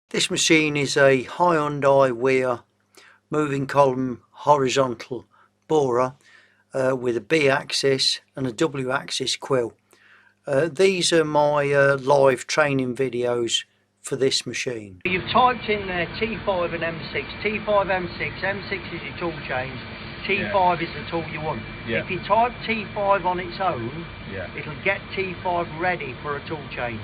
This machine is a Hyundai WIA moving column horizontal borer with a B axis and a W axis quill. These are my live training videos for this machine. You've typed in there T5 and M6, T5 M6, M6 is your tool change, T5 is the tool you want. If you type T5 on its own, it'll get T5 ready for a tool change.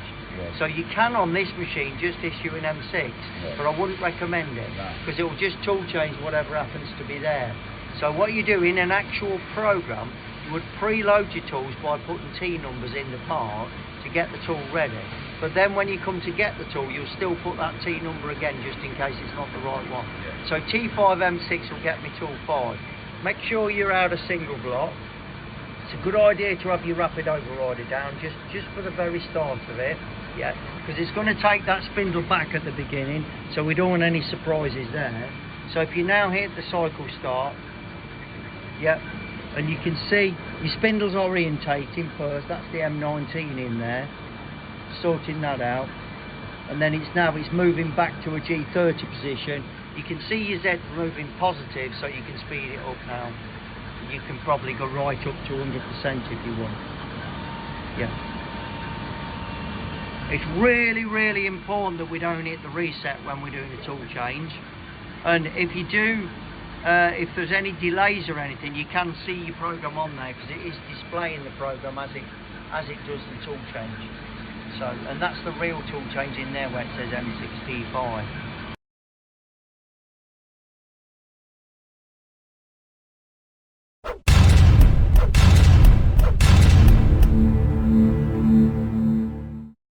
So you can on this machine just issue an M6, but I wouldn't recommend it because it will just tool change whatever happens to be there. So what you do in an actual program, you would preload your tools by putting T numbers in the part to get the tool ready. But then when you come to get the tool, you'll still put that T number again just in case it's not the right one. So T5 M6 will get me tool 5. Make sure you're out a single block. It's a good idea to have your rapid overrider down just for the very start of it. Because it's going to take that spindle back at the beginning, so we don't want any surprises there. So if you now hit the cycle start, and you can see your spindles are orientating first. That's the M19 in there, sorting that out, and then it's moving back to a G30 position. You can see your Z moving positive, so you can speed it up now. You can probably go right up to 100% if you want. It's really, really important that we don't hit the reset when we're doing a tool change. And if you do, if there's any delays or anything, you can see your program on there because it is displaying the program as it does the tool change. So, and that's the real tool change in there where it says M6T5.